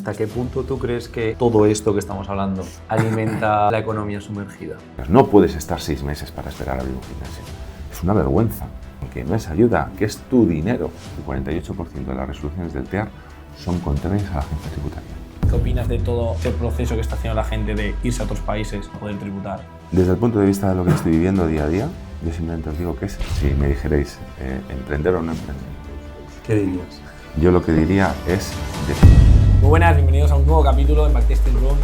¿Hasta qué punto tú crees que todo esto que estamos hablando alimenta la economía sumergida? No puedes estar 6 meses para esperar a abrir un gimnasio. Es una vergüenza, que no es ayuda, que es tu dinero. El 48% de las resoluciones del TEAR son contrarias a la agencia tributaria. ¿Qué opinas de todo el proceso que está haciendo la gente de irse a otros países a poder tributar? Desde el punto de vista de lo que estoy viviendo día a día, yo simplemente os digo que es, si me dijerais, emprender o no emprender. ¿Qué dirías? Yo lo que diría es decidir. Muy buenas, bienvenidos a un nuevo capítulo de Backtesting Room.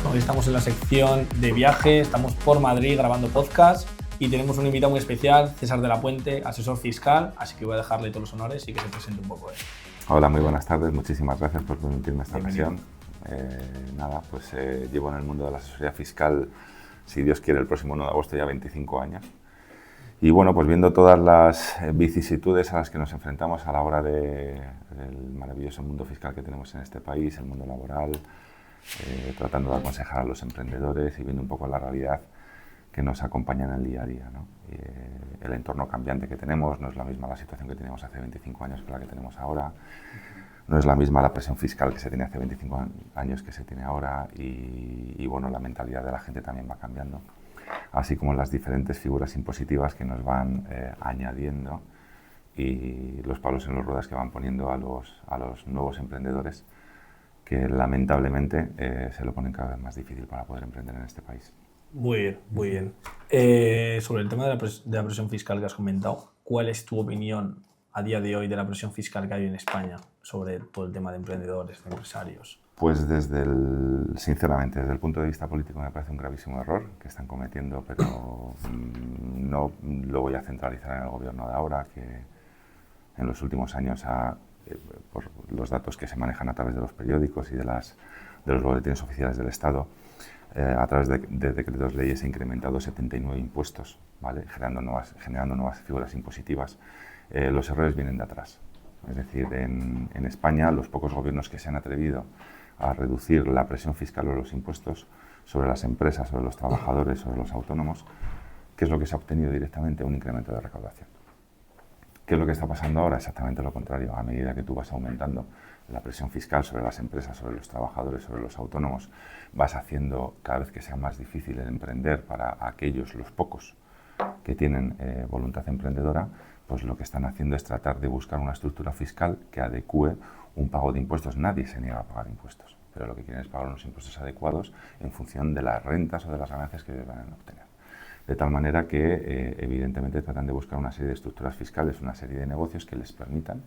Hoy estamos en la sección de viaje, estamos por Madrid grabando podcast y tenemos un invitado muy especial, César de la Puente, asesor fiscal, así que voy a dejarle todos los honores y que se presente un poco él. Hola, muy buenas tardes, muchísimas gracias por permitirme esta Bienvenido. ocasión. Llevo en el mundo de la asesoría fiscal, si Dios quiere, el próximo 1 de agosto ya 25 años. Y bueno, pues viendo todas las vicisitudes a las que nos enfrentamos a la hora del maravilloso mundo fiscal que tenemos en este país, el mundo laboral, tratando de aconsejar a los emprendedores y viendo un poco la realidad que nos acompaña en el día a día, ¿no? El entorno cambiante que tenemos, no es la misma la situación que teníamos hace 25 años que la que tenemos ahora, no es la misma la presión fiscal que se tenía hace 25 años que se tiene ahora y bueno, la mentalidad de la gente también va cambiando, así como las diferentes figuras impositivas que nos van añadiendo y los palos en las ruedas que van poniendo a los nuevos emprendedores que lamentablemente se lo ponen cada vez más difícil para poder emprender en este país. Muy bien, muy bien. Sobre el tema de la presión fiscal que has comentado, ¿cuál es tu opinión a día de hoy de la presión fiscal que hay en España sobre todo el tema de emprendedores, de empresarios? Pues sinceramente, desde el punto de vista político me parece un gravísimo error que están cometiendo, pero no lo voy a centralizar en el gobierno de ahora, que en los últimos años por los datos que se manejan a través de los periódicos y de los boletines oficiales del Estado, a través de decretos leyes se han incrementado 79 impuestos, ¿vale? generando nuevas figuras impositivas. Los errores vienen de atrás. Es decir, en España los pocos gobiernos que se han atrevido a reducir la presión fiscal o los impuestos sobre las empresas, sobre los trabajadores, sobre los autónomos, ¿qué es lo que se ha obtenido directamente? Un incremento de recaudación. ¿Qué es lo que está pasando ahora? Exactamente lo contrario. A medida que tú vas aumentando la presión fiscal sobre las empresas, sobre los trabajadores, sobre los autónomos, vas haciendo cada vez que sea más difícil el emprender para aquellos, los pocos, que tienen voluntad emprendedora, pues lo que están haciendo es tratar de buscar una estructura fiscal que adecue un pago de impuestos. Nadie se niega a pagar impuestos, pero lo que quieren es pagar unos impuestos adecuados en función de las rentas o de las ganancias que van a obtener. De tal manera que, evidentemente, tratan de buscar una serie de estructuras fiscales, una serie de negocios que les permitan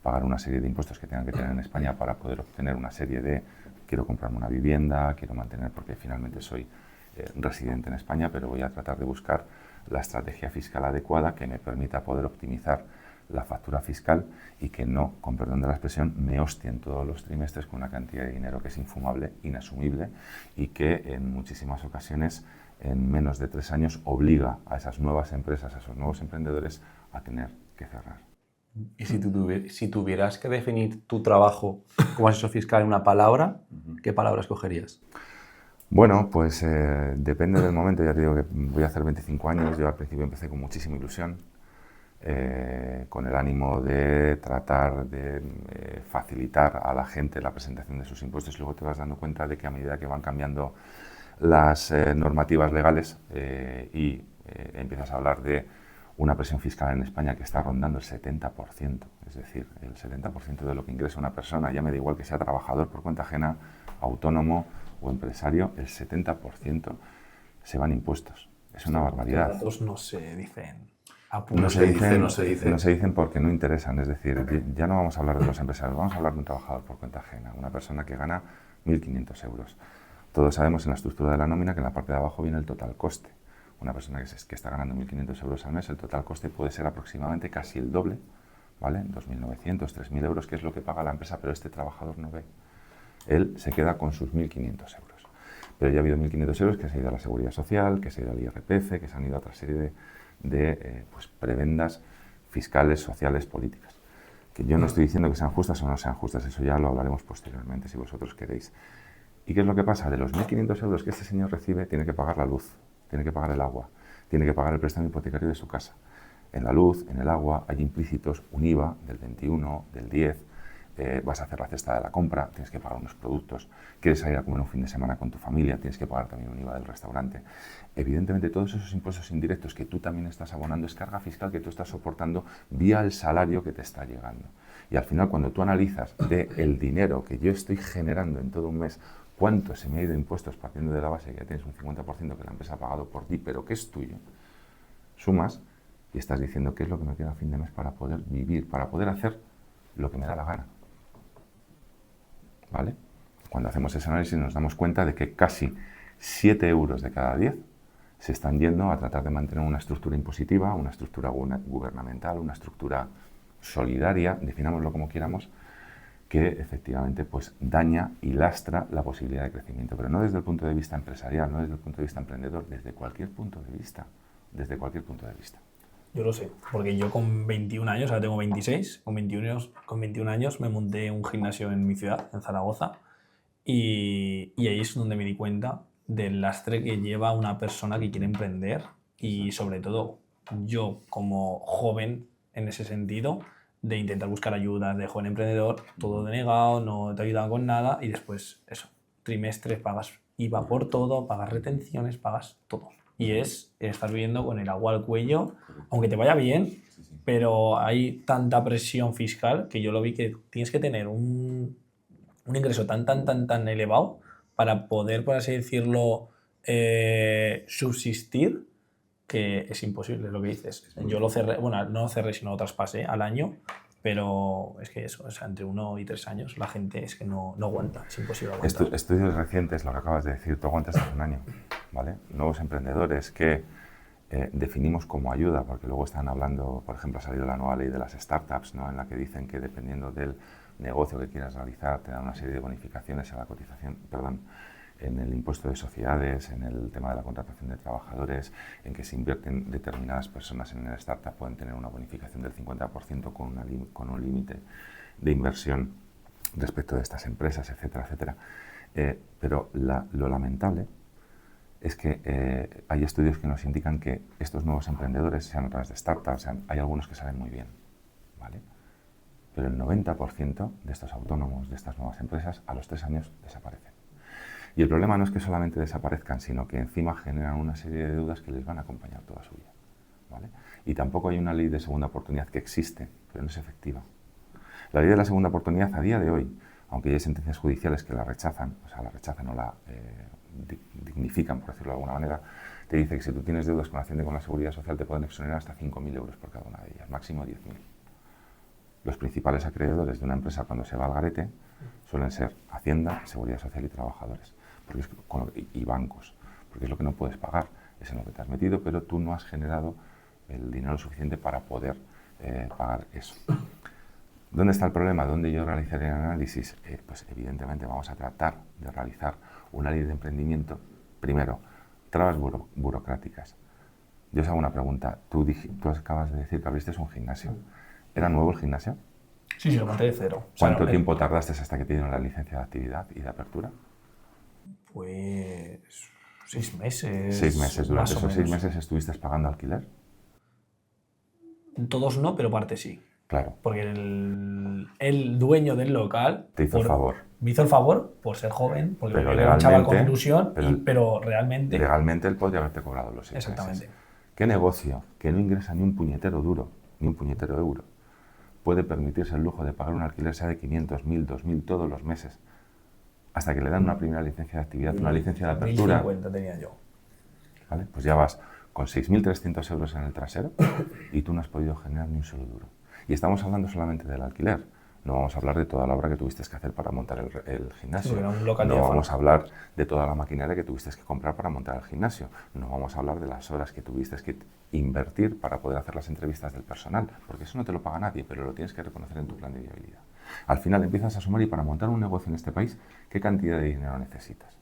pagar una serie de impuestos que tengan que tener en España para poder obtener una serie de quiero comprarme una vivienda, quiero mantener, porque finalmente soy residente en España, pero voy a tratar de buscar la estrategia fiscal adecuada que me permita poder optimizar la factura fiscal y que no, con perdón de la expresión, me hostien todos los trimestres con una cantidad de dinero que es infumable, inasumible y que en muchísimas ocasiones, en menos de 3 años, obliga a esas nuevas empresas, a esos nuevos emprendedores a tener que cerrar. Y si tuvieras que definir tu trabajo como asesor fiscal en una palabra, ¿qué palabra escogerías? Bueno, pues depende del momento. Ya te digo que voy a hacer 25 años. Yo al principio empecé con muchísima ilusión, con el ánimo de tratar de facilitar a la gente la presentación de sus impuestos y luego te vas dando cuenta de que a medida que van cambiando las normativas legales y empiezas a hablar de una presión fiscal en España que está rondando el 70%, es decir, el 70% de lo que ingresa una persona, ya me da igual que sea trabajador por cuenta ajena, autónomo o empresario, el 70% se van impuestos. Es una barbaridad. Los datos no se dicen. No se dicen porque no interesan. Es decir, ya no vamos a hablar de los empresarios, vamos a hablar de un trabajador por cuenta ajena, una persona que gana 1.500 euros. Todos sabemos en la estructura de la nómina que en la parte de abajo viene el total coste. Una persona que está ganando 1.500 euros al mes, el total coste puede ser aproximadamente casi el doble, ¿vale? 2.900, 3.000 euros, que es lo que paga la empresa, pero este trabajador no ve. Él se queda con sus 1.500 euros. Pero ya ha habido 1.500 euros que se han ido a la Seguridad Social, que se han ido al IRPF, que se han ido a otra serie de prebendas fiscales, sociales, políticas. Que yo no estoy diciendo que sean justas o no sean justas, eso ya lo hablaremos posteriormente, si vosotros queréis. ¿Y qué es lo que pasa? De los 1.500 euros que este señor recibe, tiene que pagar la luz, tiene que pagar el agua, tiene que pagar el préstamo hipotecario de su casa. En la luz, en el agua, hay implícitos un IVA del 21, del 10, vas a hacer la cesta de la compra, tienes que pagar unos productos, quieres salir a comer un fin de semana con tu familia, tienes que pagar también un IVA del restaurante. Evidentemente, todos esos impuestos indirectos que tú también estás abonando es carga fiscal que tú estás soportando vía el salario que te está llegando. Y al final, cuando tú analizas el dinero que yo estoy generando en todo un mes, cuánto se me ha ido de impuestos partiendo de la base que ya tienes un 50% que la empresa ha pagado por ti, pero que es tuyo, sumas y estás diciendo qué es lo que me queda a fin de mes para poder vivir, para poder hacer lo que me da la gana. ¿Vale? Cuando hacemos ese análisis nos damos cuenta de que casi 7 euros de cada 10 se están yendo a tratar de mantener una estructura impositiva, una estructura gubernamental, una estructura solidaria, definámoslo como queramos, que efectivamente pues daña y lastra la posibilidad de crecimiento, pero no desde el punto de vista empresarial, no desde el punto de vista emprendedor, desde cualquier punto de vista, desde cualquier punto de vista. Yo lo sé, porque yo con 21 años, ahora tengo 26, con 21 años me monté un gimnasio en mi ciudad, en Zaragoza, y ahí es donde me di cuenta del lastre que lleva una persona que quiere emprender y sobre todo yo como joven en ese sentido, de intentar buscar ayuda de joven emprendedor, todo denegado, no te ayudan con nada y después eso, trimestres pagas IVA por todo, pagas retenciones, pagas todo. Y es estar viviendo con el agua al cuello, aunque te vaya bien, pero hay tanta presión fiscal que yo lo vi que tienes que tener un ingreso tan elevado para poder, por así decirlo, subsistir, que es imposible lo que dices. Yo lo cerré, bueno, no lo cerré, sino lo traspasé al año, pero es que eso, o sea, entre 1 y 3 años la gente es que no aguanta, es imposible aguantar. Estudios recientes, lo que acabas de decir, tú aguantas hace un año, ¿vale? Nuevos emprendedores que definimos como ayuda, porque luego están hablando, por ejemplo, ha salido la nueva ley de las startups, ¿no? En la que dicen que dependiendo del negocio que quieras realizar, te dan una serie de bonificaciones a la cotización, en el impuesto de sociedades, en el tema de la contratación de trabajadores, en que se invierten determinadas personas en el startup, pueden tener una bonificación del 50% con un límite de inversión respecto de estas empresas, etcétera, etcétera. Pero lo lamentable es que hay estudios que nos indican que estos nuevos emprendedores, sean a través de startups, hay algunos que salen muy bien, ¿vale? Pero el 90% de estos autónomos, de estas nuevas empresas, a los 3 años desaparecen. Y el problema no es que solamente desaparezcan, sino que encima generan una serie de deudas que les van a acompañar toda su vida, ¿vale? Y tampoco hay una ley de segunda oportunidad que existe, pero no es efectiva. La ley de la segunda oportunidad a día de hoy, aunque hay sentencias judiciales que la rechazan, o sea, la rechazan o la dignifican, por decirlo de alguna manera, te dice que si tú tienes deudas con Hacienda y con la Seguridad Social te pueden exonerar hasta 5.000 euros por cada una de ellas, máximo 10.000. Los principales acreedores de una empresa cuando se va al garete suelen ser Hacienda, Seguridad Social y trabajadores y bancos, porque es lo que no puedes pagar, es en lo que te has metido, pero tú no has generado el dinero suficiente para poder pagar eso. ¿Dónde está el problema? ¿Dónde yo realizaré el análisis? Pues evidentemente vamos a tratar de realizar una ley de emprendimiento. Primero, trabas burocráticas. Yo os hago una pregunta. Tú acabas de decir que abriste un gimnasio. ¿Era nuevo el gimnasio? Sí, lo monté de cero. ¿Cuánto tiempo tardaste hasta que te dieron la licencia de actividad y de apertura? Pues 6 meses. 6 meses. ¿Durante esos 6 meses estuviste pagando alquiler? Todos no, pero parte sí. Claro. Porque el dueño del local... Te hizo el favor. Me hizo el favor por ser joven, porque pero me echaba con ilusión, pero realmente... Legalmente él podría haberte cobrado los 6 meses. Exactamente. ¿Qué negocio que no ingresa ni un puñetero duro, ni un puñetero euro, puede permitirse el lujo de pagar un alquiler, sea de 500, 1.000, 2.000 todos los meses, hasta que le dan una primera licencia de actividad, una licencia de apertura? 1.050 tenía yo. ¿Vale? Pues ya vas con 6.300 euros en el trasero y tú no has podido generar ni un solo duro. Y estamos hablando solamente del alquiler. No vamos a hablar de toda la obra que tuviste que hacer para montar el gimnasio. Sí, un local no vamos a hablar de toda la maquinaria que tuviste que comprar para montar el gimnasio. No vamos a hablar de las horas que tuviste que invertir para poder hacer las entrevistas del personal, porque eso no te lo paga nadie, pero lo tienes que reconocer en tu plan de viabilidad. Al final empiezas a sumar y para montar un negocio en este país, ¿qué cantidad de dinero necesitas?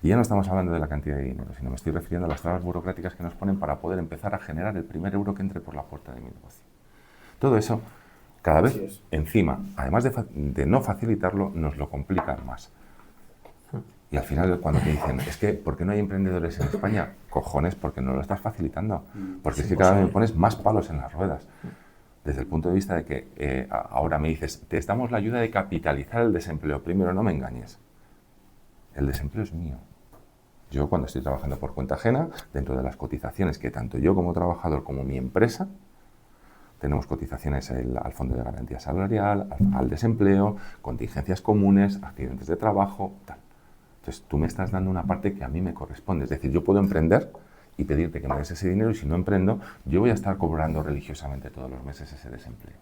Y ya no estamos hablando de la cantidad de dinero, sino me estoy refiriendo a las trabas burocráticas que nos ponen para poder empezar a generar el primer euro que entre por la puerta de mi negocio. Todo eso, cada vez encima, además de no facilitarlo, nos lo complican más. Y al final, cuando te dicen, es que, ¿por qué no hay emprendedores en España? Cojones, porque no lo estás facilitando. Porque es que cada vez me pones más palos en las ruedas. desde el punto de vista de que ahora me dices, te damos la ayuda de capitalizar el desempleo. Primero, no me engañes. El desempleo es mío. Yo cuando estoy trabajando por cuenta ajena, dentro de las cotizaciones que tanto yo como trabajador como mi empresa, tenemos cotizaciones al Fondo de Garantía Salarial, al desempleo, contingencias comunes, accidentes de trabajo, tal. Entonces tú me estás dando una parte que a mí me corresponde. Es decir, yo puedo emprender y pedirte que me des ese dinero y si no emprendo, yo voy a estar cobrando religiosamente todos los meses ese desempleo.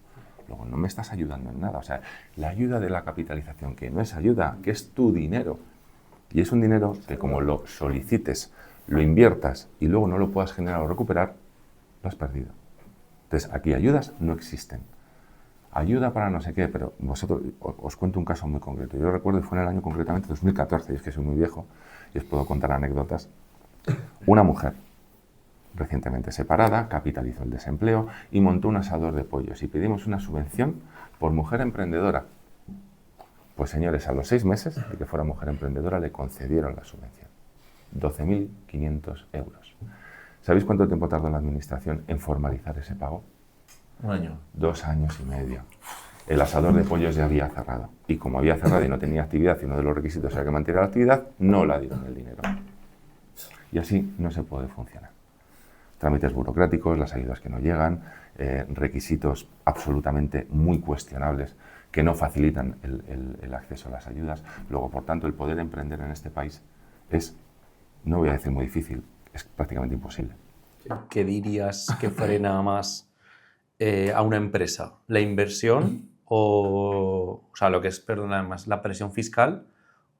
Luego no me estás ayudando en nada. O sea, la ayuda de la capitalización, que no es ayuda, que es tu dinero. Y es un dinero que como lo solicites, lo inviertas y luego no lo puedas generar o recuperar, lo has perdido. Entonces, aquí ayudas no existen. Ayuda para no sé qué, pero vosotros, os cuento un caso muy concreto. Yo recuerdo, fue en el año concretamente 2014, y es que soy muy viejo y os puedo contar anécdotas. Una mujer, recientemente separada, capitalizó el desempleo y montó un asador de pollos y pedimos una subvención por mujer emprendedora. Pues señores, a los 6 meses de que fuera mujer emprendedora le concedieron la subvención. 12.500 euros. ¿Sabéis cuánto tiempo tardó la administración en formalizar ese pago? 1 año. 2 años y medio. El asador de pollos ya había cerrado. Y como había cerrado y no tenía actividad y uno de los requisitos era que mantuviera la actividad, no la dieron el dinero. Y así no se puede funcionar. Trámites burocráticos, las ayudas que no llegan, requisitos absolutamente muy cuestionables que no facilitan el acceso a las ayudas. Luego, por tanto, el poder emprender en este país es, no voy a decir muy difícil, es prácticamente imposible. ¿Qué dirías que frena más a una empresa? ¿La inversión o sea, lo que es, perdona, más la presión fiscal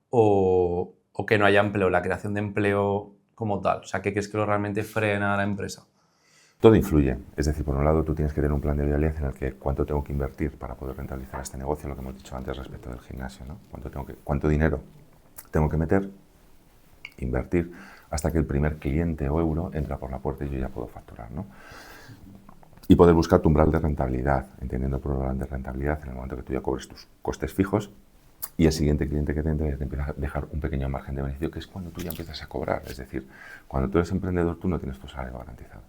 o que no haya empleo, la creación de empleo como tal? O sea, ¿qué crees que realmente frena a la empresa? Todo influye. Es decir, por un lado, tú tienes que tener un plan de viabilidad en el que cuánto tengo que invertir para poder rentabilizar este negocio, lo que hemos dicho antes respecto del gimnasio, ¿no? Cuánto dinero tengo que meter, invertir, hasta que el primer cliente o euro entra por la puerta y yo ya puedo facturar, ¿no? Y poder buscar tu umbral de rentabilidad, entendiendo por umbral de rentabilidad en el momento que tú ya cobres tus costes fijos y el siguiente cliente que te entre te empieza a dejar un pequeño margen de beneficio, que es cuando tú ya empiezas a cobrar. Es decir, cuando tú eres emprendedor, tú no tienes tu salario garantizado.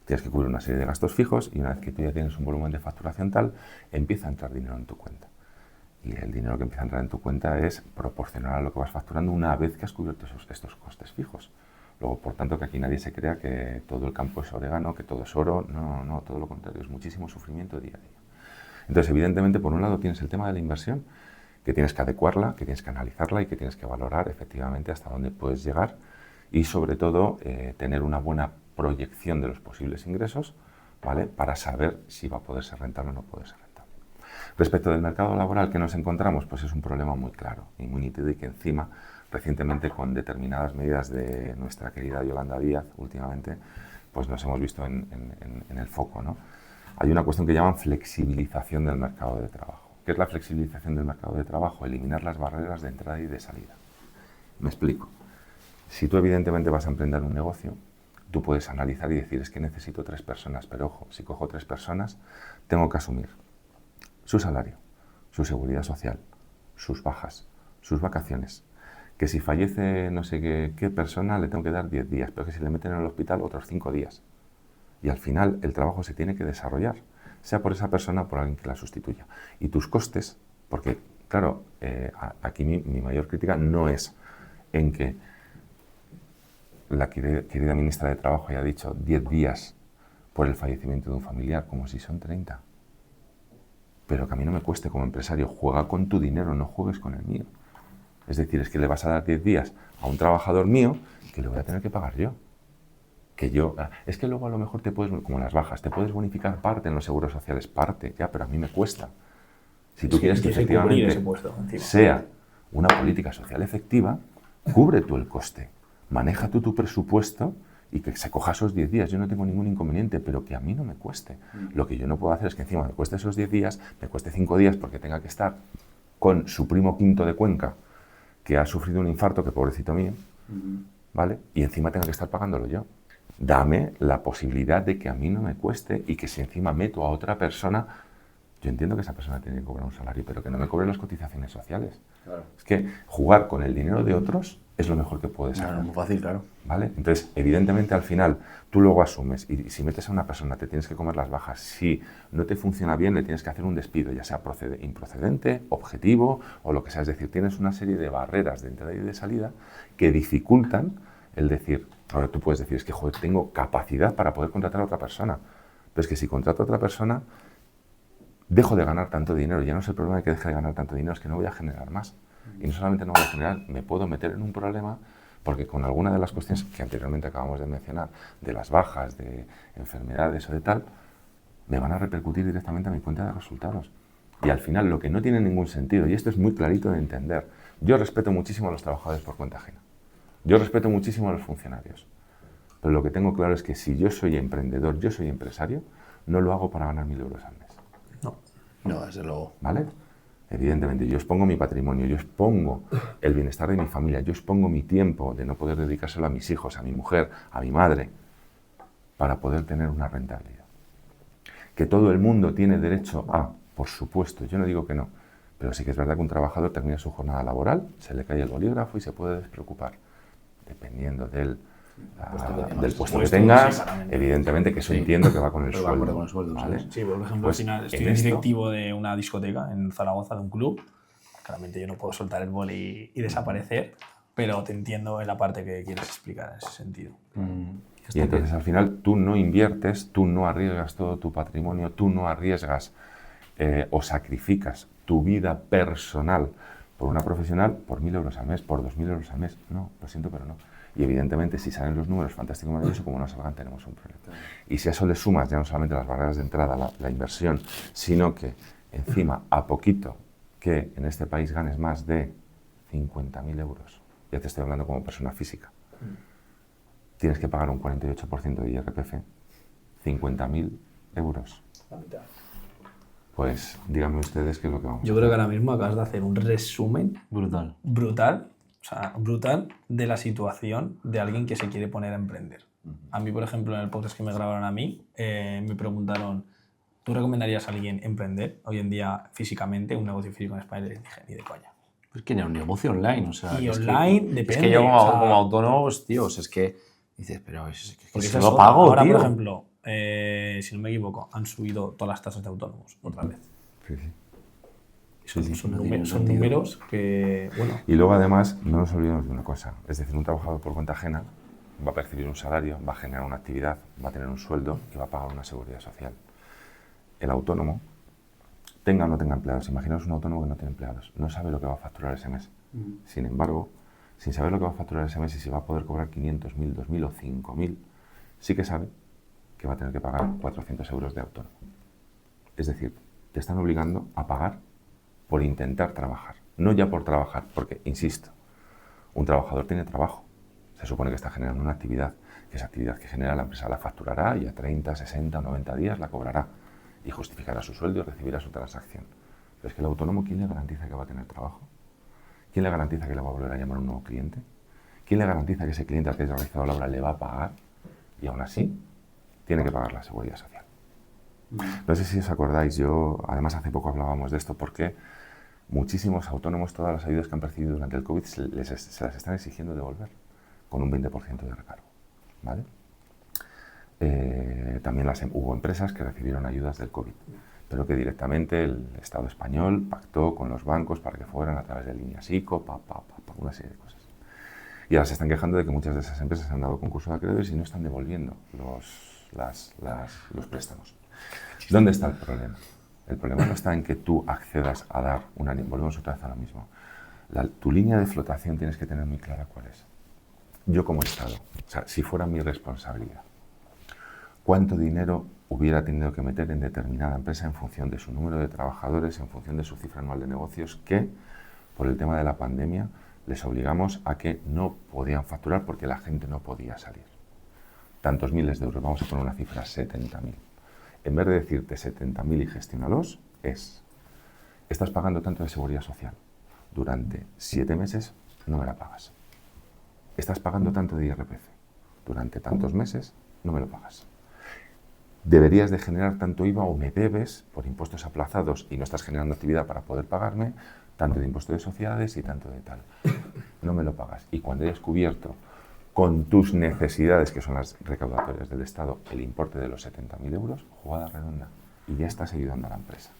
Tienes que cubrir una serie de gastos fijos y una vez que tú ya tienes un volumen de facturación tal, empieza a entrar dinero en tu cuenta. Y el dinero que empieza a entrar en tu cuenta es proporcional a lo que vas facturando una vez que has cubierto estos costes fijos. Luego, por tanto, que aquí nadie se crea que todo el campo es orégano, que todo es oro. No, todo lo contrario, es muchísimo sufrimiento día a día. Entonces, evidentemente, por un lado tienes el tema de la inversión, que tienes que adecuarla, que tienes que analizarla y que tienes que valorar efectivamente hasta dónde puedes llegar y, sobre todo, tener una buena proyección de los posibles ingresos, ¿vale? Para saber si va a poder ser rentable o no puede ser rentable. Respecto del mercado laboral que nos encontramos, pues es un problema muy claro y muy nítido y que encima, recientemente con determinadas medidas de nuestra querida Yolanda Díaz, últimamente, pues nos hemos visto en el foco, ¿no? Hay una cuestión que llaman flexibilización del mercado de trabajo. ¿Qué es la flexibilización del mercado de trabajo? Eliminar las barreras de entrada y de salida. Me explico. Si tú evidentemente vas a emprender un negocio, tú puedes analizar y decir, es que necesito 3 personas, pero ojo, si cojo 3 personas, tengo que asumir su salario, su seguridad social, sus bajas, sus vacaciones, que si fallece no sé qué persona le tengo que dar 10 días, pero que si le meten en el hospital otros 5 días. Y al final el trabajo se tiene que desarrollar, sea por esa persona o por alguien que la sustituya. Y tus costes, porque claro, aquí mi mayor crítica no es en que la querida ministra de Trabajo haya dicho 10 días por el fallecimiento de un familiar, como si son 30. Pero que a mí no me cueste como empresario, juega con tu dinero, no juegues con el mío. Es decir, es que le vas a dar 10 días a un trabajador mío que le voy a tener que pagar yo. Es que luego a lo mejor te puedes, como las bajas, te puedes bonificar parte en los seguros sociales, parte, ya, pero a mí me cuesta. Si tú quieres que efectivamente sea una política social efectiva, cubre tú el coste, maneja tú tu presupuesto y que se coja esos 10 días. Yo no tengo ningún inconveniente, pero que a mí no me cueste. Lo que yo no puedo hacer es que encima me cueste esos 10 días, me cueste 5 días porque tenga que estar con su primo quinto de Cuenca, que ha sufrido un infarto, que pobrecito mío, ¿vale? Y encima tenga que estar pagándolo yo. Dame la posibilidad de que a mí no me cueste y que si encima meto a otra persona, yo entiendo que esa persona tiene que cobrar un salario, pero que no me cobre las cotizaciones sociales. Claro. Es que jugar con el dinero de otros es lo mejor que puedes No, hacer. no es muy fácil, claro. ¿Vale? Entonces, evidentemente, al final, tú luego asumes y si metes a una persona te tienes que comer las bajas. Si no te funciona bien, le tienes que hacer un despido, ya sea improcedente, objetivo o lo que sea. Es decir, tienes una serie de barreras de entrada y de salida que dificultan el decir, ahora tú puedes decir, es que joder, tengo capacidad para poder contratar a otra persona. Pero es que si contrato a otra persona, dejo de ganar tanto dinero. Ya no es el problema de que deje de ganar tanto dinero, es que no voy a generar más. Y no solamente no voy a generar, me puedo meter en un problema porque con alguna de las cuestiones que anteriormente acabamos de mencionar, de las bajas, de enfermedades o de tal, me van a repercutir directamente a mi cuenta de resultados. Y al final, lo que no tiene ningún sentido, y esto es muy clarito de entender, yo respeto muchísimo a los trabajadores por cuenta ajena. Yo respeto muchísimo a los funcionarios. Pero lo que tengo claro es que si yo soy emprendedor, yo soy empresario, no lo hago para ganar 1.000 euros al mes. No, desde luego. ¿Vale? Evidentemente, yo expongo mi patrimonio, yo expongo el bienestar de mi familia, yo expongo mi tiempo de no poder dedicárselo a mis hijos, a mi mujer, a mi madre, para poder tener una rentabilidad. Que todo el mundo tiene derecho a, por supuesto, yo no digo que no, pero sí que es verdad que un trabajador termina su jornada laboral, se le cae el bolígrafo y se puede despreocupar, dependiendo del puesto que tengas, sí, evidentemente que eso Sí. entiendo que va con el Pero va sueldo. con el sueldo, ¿vale? sí. Sí, por ejemplo, Pues al final estoy en en esto- directivo de una discoteca en Zaragoza, de un club. Claramente yo no puedo soltar el boli y desaparecer, pero te entiendo en la parte que quieres explicar en ese sentido. Y entonces al final tú no inviertes, tú no arriesgas todo tu patrimonio, tú no arriesgas o sacrificas tu vida personal por una profesional por 1.000 euros al mes, por 2.000 euros al mes. No, lo siento, pero no. Y evidentemente si salen los números fantástico y maravilloso, como no salgan tenemos un problema. Y si a eso le sumas ya no solamente las barreras de entrada, la inversión, sino que encima a poquito que en este país ganes más de 50.000 euros, ya te estoy hablando como persona física, tienes que pagar un 48% de IRPF, 50.000 euros. Pues díganme ustedes qué es lo que vamos a Yo creo que ahora mismo acabas de hacer un resumen Brutal. brutal, o sea, brutal de la situación de alguien que se quiere poner a emprender. A mí, por ejemplo, en el podcast que me grabaron a mí, me preguntaron, ¿tú recomendarías a alguien emprender hoy en día físicamente, un negocio físico en España? Y les dije, ni de coña. Es que ni un negocio online, o sea... Y que es online, que, depende, Es que yo como, o sea- como autónomo, tío, es que dices, pero es que Porque se eso es lo otra. pago, Ahora, tío. por ejemplo, si no me equivoco, han subido todas las tasas de autónomos otra vez. Sí, sí. Son, no tiene son sentido. números que, bueno, Y luego además no nos olvidemos de una cosa, es decir, un trabajador por cuenta ajena va a percibir un salario, va a generar una actividad, va a tener un sueldo y va a pagar una seguridad social. El autónomo, tenga o no tenga empleados, imaginaos un autónomo que no tiene empleados, no sabe lo que va a facturar ese mes. Sin embargo, sin saber lo que va a facturar ese mes y si va a poder cobrar 500.000, 2.000 o 5.000, sí que sabe que va a tener que pagar 400 euros de autónomo. Es decir, te están obligando a pagar por intentar trabajar, no ya por trabajar, porque, insisto, un trabajador tiene trabajo, se supone que está generando una actividad, que esa actividad que genera la empresa la facturará y a 30, 60 o 90 días la cobrará y justificará su sueldo y recibirá su transacción. Pero es que el autónomo, ¿quién le garantiza que va a tener trabajo? ¿Quién le garantiza que le va a volver a llamar a un nuevo cliente? ¿Quién le garantiza que ese cliente al que haya realizado la obra le va a pagar? Y aún así, tiene que pagar la seguridad social. No sé si os acordáis, yo, además hace poco hablábamos de esto, porque muchísimos autónomos, todas las ayudas que han percibido durante el COVID, se las están exigiendo devolver, con un 20% de recargo. ¿Vale? También hubo empresas que recibieron ayudas del COVID, pero que directamente el Estado español pactó con los bancos para que fueran a través de líneas ICO, una serie de cosas. Y ahora se están quejando de que muchas de esas empresas han dado concurso de acreedores y no están devolviendo los préstamos. ¿Dónde está el problema? El problema no está en que tú accedas a dar una línea. Volvemos otra vez a lo mismo. Tu línea de flotación tienes que tener muy clara cuál es. Yo como Estado, o sea, si fuera mi responsabilidad, ¿cuánto dinero hubiera tenido que meter en determinada empresa en función de su número de trabajadores, en función de su cifra anual de negocios, que por el tema de la pandemia les obligamos a que no podían facturar porque la gente no podía salir? Tantos miles de euros, vamos a poner una cifra, 70.000. En vez de decirte 70.000 y gestiónalos, estás pagando tanto de seguridad social. Durante 7 meses no me la pagas. Estás pagando tanto de IRPF. Durante tantos meses no me lo pagas. Deberías de generar tanto IVA o me debes por impuestos aplazados y no estás generando actividad para poder pagarme tanto de impuesto de sociedades y tanto de tal. no me lo pagas. Y cuando hayas cubierto con tus necesidades, que son las recaudatorias del Estado, el importe de los 70.000 euros, jugada redonda. Y ya estás ayudando a la empresa.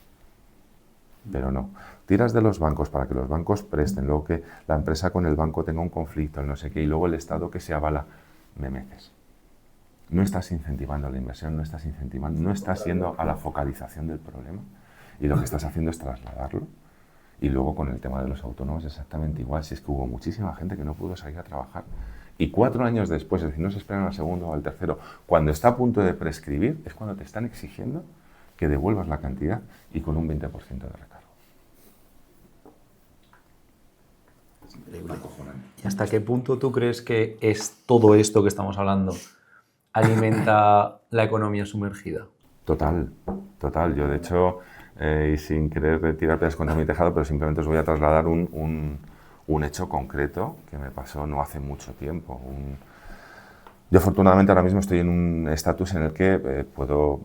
Pero no, tiras de los bancos para que los bancos presten, luego que la empresa con el banco tenga un conflicto, no sé qué, y luego el Estado que se avala, me metes. No estás incentivando la inversión, no estás yendo a la focalización del problema, y lo que estás haciendo es trasladarlo. Y luego con el tema de los autónomos exactamente igual, si es que hubo muchísima gente que no pudo salir a trabajar. Y 4 años después, es decir, no se esperan al segundo o al tercero, cuando está a punto de prescribir, es cuando te están exigiendo que devuelvas la cantidad y con un 20% de recargo. ¿Y hasta qué punto tú crees que es todo esto que estamos hablando alimenta la economía sumergida? Total. Yo, de hecho, y sin querer retirar piedras contra mi tejado, pero simplemente os voy a trasladar un hecho concreto que me pasó no hace mucho tiempo. Yo afortunadamente ahora mismo estoy en un estatus en el que puedo,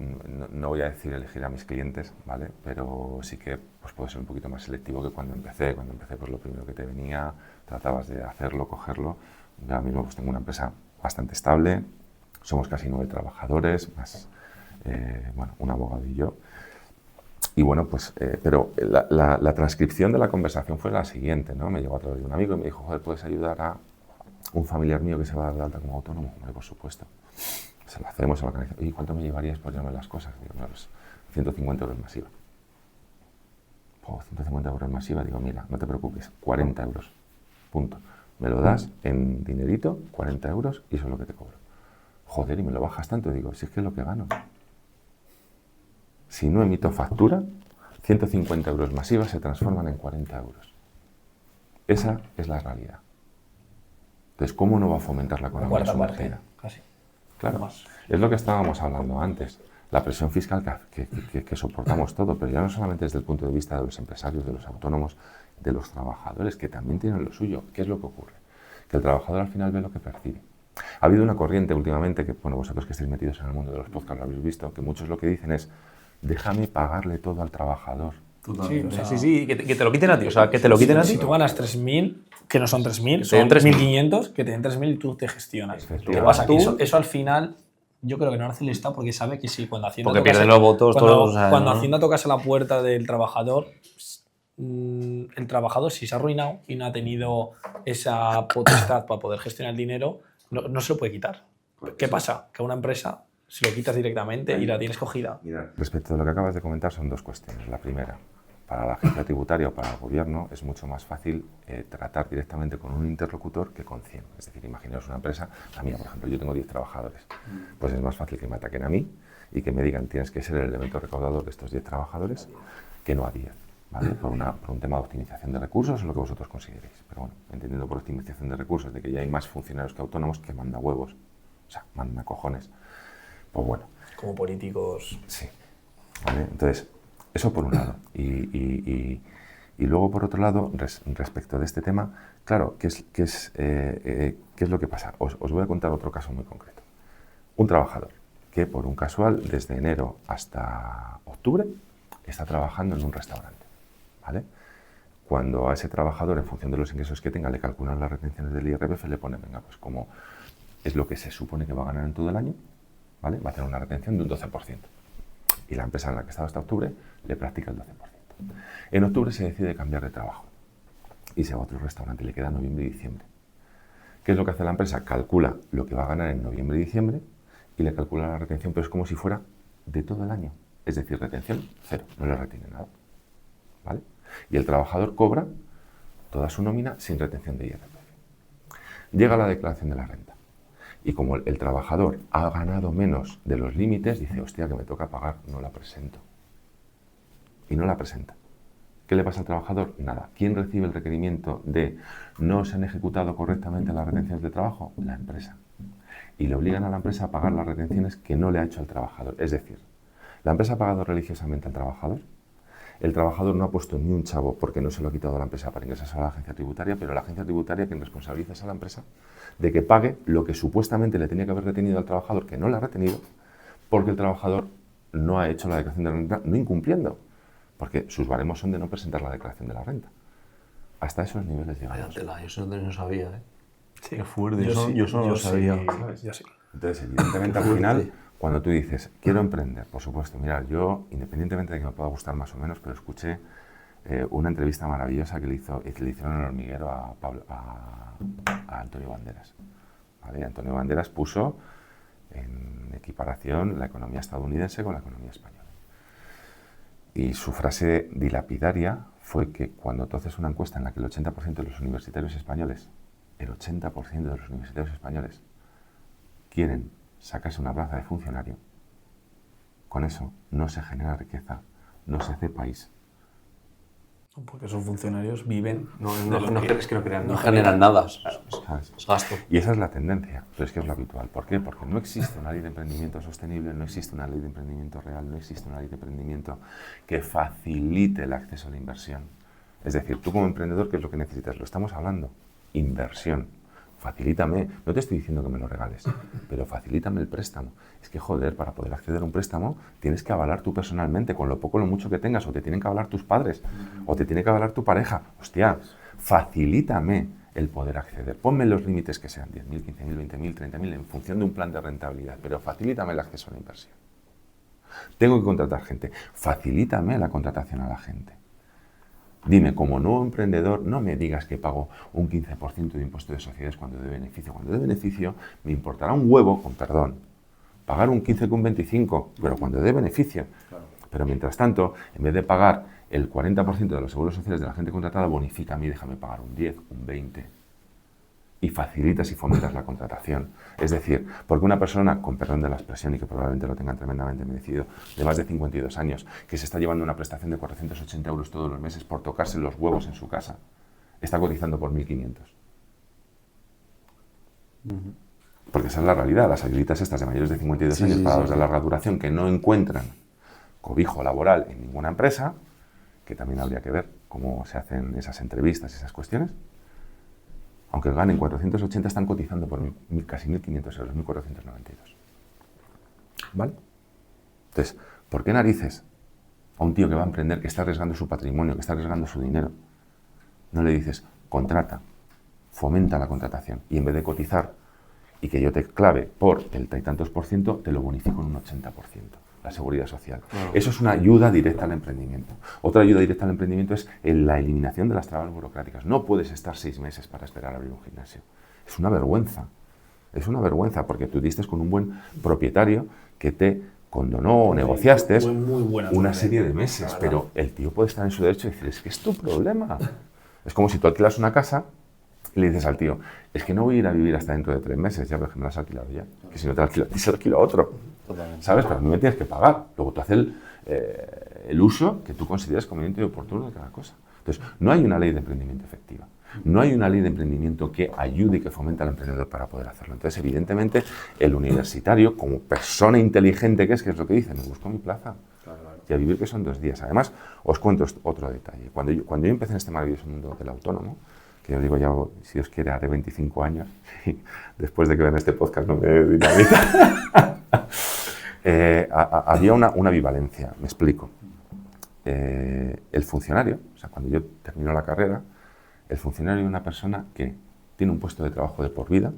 no voy a decir elegir a mis clientes, ¿vale? Pero sí que pues, puedo ser un poquito más selectivo que cuando empecé. Cuando empecé, pues lo primero que te venía, tratabas de hacerlo, cogerlo. Yo ahora mismo pues, tengo una empresa bastante estable, somos casi 9 trabajadores, más un abogado y yo. Y bueno, pues, pero la transcripción de la conversación fue la siguiente, ¿no? Me llegó a través de un amigo y me dijo, joder, ¿puedes ayudar a un familiar mío que se va a dar de alta como autónomo? Hombre, por supuesto. Se lo hacemos, se lo organizamos. ¿Y cuánto me llevarías por llamarme las cosas? Digo, no, pues 150 euros masiva. 150 euros masiva. Digo, mira, no te preocupes, 40 euros. Punto. Me lo das en dinerito, 40 euros, y eso es lo que te cobro. Joder, y me lo bajas tanto. Digo, si es que es lo que gano. Si no emito factura, 150 euros masivas se transforman en 40 euros. Esa es la realidad. Entonces, ¿cómo no va a fomentar la economía sumergida? Casi. Claro, Más. es lo que estábamos hablando antes. La presión fiscal que soportamos todo, pero ya no solamente desde el punto de vista de los empresarios, de los autónomos, de los trabajadores, que también tienen lo suyo. ¿Qué es lo que ocurre? Que el trabajador al final ve lo que percibe. Ha habido una corriente últimamente, que bueno, vosotros que estáis metidos en el mundo de los podcasts lo habéis visto, que muchos lo que dicen es, déjame pagarle todo al trabajador. Sí, que te lo quiten a ti. O sea, que te lo quiten a ti. Si tú ganas 3.000, que no son 3.000, te son den 3.000. 1.500, que te den 3.000 y tú te gestionas. Efectivamente. ¿Qué pasa? Que Tú- eso al final, yo creo que no lo hace el Estado porque sabe que sí, cuando Hacienda Porque tocase- pierden los votos cuando, todos. O sea, cuando ¿no? Hacienda tocase la puerta del trabajador, el trabajador, si se ha arruinado y no ha tenido esa potestad para poder gestionar el dinero, no se lo puede quitar. ¿Qué pasa? Que a una empresa se lo quitas directamente y la tienes cogida. Respecto a lo que acabas de comentar, son dos cuestiones. La primera, para la agencia tributaria o para el gobierno es mucho más fácil tratar directamente con un interlocutor que con 100. Es decir, imaginaos una empresa, la mía, por ejemplo, yo tengo 10 trabajadores. Pues es más fácil que me ataquen a mí y que me digan tienes que ser el elemento recaudador de estos 10 trabajadores que no a 10. ¿Vale? Por un tema de optimización de recursos o lo que vosotros consideréis. Pero bueno, entendiendo por optimización de recursos de que ya hay más funcionarios que autónomos que manda huevos, o sea, manda cojones. Pues bueno. Como políticos. Sí. ¿Vale? Entonces, eso por un lado. Y luego, por otro lado, respecto de este tema, claro, ¿qué es lo que pasa? Os voy a contar otro caso muy concreto. Un trabajador que, por un casual, desde enero hasta octubre, está trabajando en un restaurante. ¿Vale? Cuando a ese trabajador, en función de los ingresos que tenga, le calculan las retenciones del IRPF, le ponen, venga, pues como es lo que se supone que va a ganar en todo el año, ¿vale? Va a tener una retención de un 12%. Y la empresa en la que estaba hasta octubre le practica el 12%. En octubre se decide cambiar de trabajo y se va a otro restaurante, le queda noviembre y diciembre. ¿Qué es lo que hace la empresa? Calcula lo que va a ganar en noviembre y diciembre y le calcula la retención, pero es como si fuera de todo el año. Es decir, retención cero, no le retiene nada. ¿Vale? Y el trabajador cobra toda su nómina sin retención de IRPF. Llega la declaración de la renta. Y como el trabajador ha ganado menos de los límites, dice, hostia, que me toca pagar, no la presento. Y no la presenta. ¿Qué le pasa al trabajador? Nada. ¿Quién recibe el requerimiento de no se han ejecutado correctamente las retenciones de trabajo? La empresa. Y le obligan a la empresa a pagar las retenciones que no le ha hecho al trabajador. Es decir, la empresa ha pagado religiosamente al trabajador. El trabajador no ha puesto ni un chavo porque no se lo ha quitado a la empresa para ingresar a la agencia tributaria, pero la agencia tributaria quien responsabiliza es a la empresa de que pague lo que supuestamente le tenía que haber retenido al trabajador, que no le ha retenido, porque el trabajador no ha hecho la declaración de la renta, no incumpliendo, porque sus baremos son de no presentar la declaración de la renta. Hasta esos niveles Vaya llegamos. tela, yo eso no lo sabía, ¿eh? Sí. Qué fuerte, Yo yo no lo sabía. Yo sí. Entonces, evidentemente, al final, cuando tú dices, quiero emprender, por supuesto, mira, yo, independientemente de que me pueda gustar más o menos, pero escuché una entrevista maravillosa que le hicieron en el hormiguero a Antonio Banderas. ¿Vale? Y Antonio Banderas puso en equiparación la economía estadounidense con la economía española. Y su frase dilapidaria fue que cuando tú haces una encuesta en la que el 80% de los universitarios españoles, quieren sacarse una plaza de funcionario, con eso no se genera riqueza, no se hace país. Porque esos funcionarios viven. Es que no crean, no generan nada. ¿Sabes? Es gasto. Y esa es la tendencia, pero es que es lo habitual. ¿Por qué? Porque no existe una ley de emprendimiento sostenible, no existe una ley de emprendimiento real, no existe una ley de emprendimiento que facilite el acceso a la inversión. Es decir, tú como emprendedor, ¿qué es lo que necesitas? Lo estamos hablando, inversión. Facilítame, no te estoy diciendo que me lo regales, pero facilítame el préstamo. Es que, joder, para poder acceder a un préstamo tienes que avalar tú personalmente, con lo poco o lo mucho que tengas, o te tienen que avalar tus padres, o te tiene que avalar tu pareja. Hostia, facilítame el poder acceder. Ponme los límites que sean, 10.000, 15.000, 20.000, 30.000, en función de un plan de rentabilidad, pero facilítame el acceso a la inversión. Tengo que contratar gente, facilítame la contratación a la gente. Dime, como nuevo emprendedor, no me digas que pago un 15% de impuesto de sociedades cuando de beneficio. Cuando de beneficio me importará un huevo, con perdón, pagar un 15 que un 25, pero cuando de beneficio. Claro. Pero mientras tanto, en vez de pagar el 40% de los seguros sociales de la gente contratada, bonifícame y déjame pagar un 10, un 20. Y facilitas y fomentas la contratación. Es decir, porque una persona, con perdón de la expresión y que probablemente lo tengan tremendamente merecido, de más de 52 años, que se está llevando una prestación de 480 euros todos los meses por tocarse los huevos en su casa, está cotizando por 1.500. Porque esa es la realidad. Las ayuditas estas de mayores de 52 años para los de larga duración que no encuentran cobijo laboral en ninguna empresa, que también habría que ver cómo se hacen esas entrevistas y esas cuestiones, aunque ganen 480, están cotizando por casi 1.500 euros, 1.492. ¿Vale? Entonces, ¿por qué narices a un tío que va a emprender, que está arriesgando su patrimonio, que está arriesgando su dinero, no le dices, contrata, fomenta la contratación, y en vez de cotizar y que yo te clave por el tantos por ciento, te lo bonifico en un 80%? La seguridad social. Claro. Eso es una ayuda directa al emprendimiento. Otra ayuda directa al emprendimiento es la eliminación de las trabas burocráticas. No puedes estar 6 meses para esperar a abrir un gimnasio. Es una vergüenza. Es una vergüenza porque tú diste con un buen propietario que te condonó o negociaste una serie de meses, pero el tío puede estar en su derecho y decir, es que es tu problema. Es como si tú alquilas una casa y le dices al tío, es que no voy a ir a vivir hasta dentro de 3 meses, ya, porque me la has alquilado ya. Que si no te la alquilo, se lo alquilo a otro. Totalmente. ¿Sabes? Pero a mí me tienes que pagar. Luego tú haces el uso que tú consideres conveniente y oportuno de cada cosa. Entonces, no hay una ley de emprendimiento efectiva. No hay una ley de emprendimiento que ayude y que fomente al emprendedor para poder hacerlo. Entonces, evidentemente, el universitario, como persona inteligente que es lo que dice, me busco mi plaza. Claro. Y a vivir, que son 2 días. Además, os cuento otro detalle. Cuando yo empecé en este maravilloso mundo del autónomo, que os digo ya, si Dios quiere, haré 25 años, y después de que vean este podcast no me dinamita. Había una bivalencia, me explico. El funcionario, o sea, cuando yo termino la carrera, el funcionario es una persona que tiene un puesto de trabajo de por vida,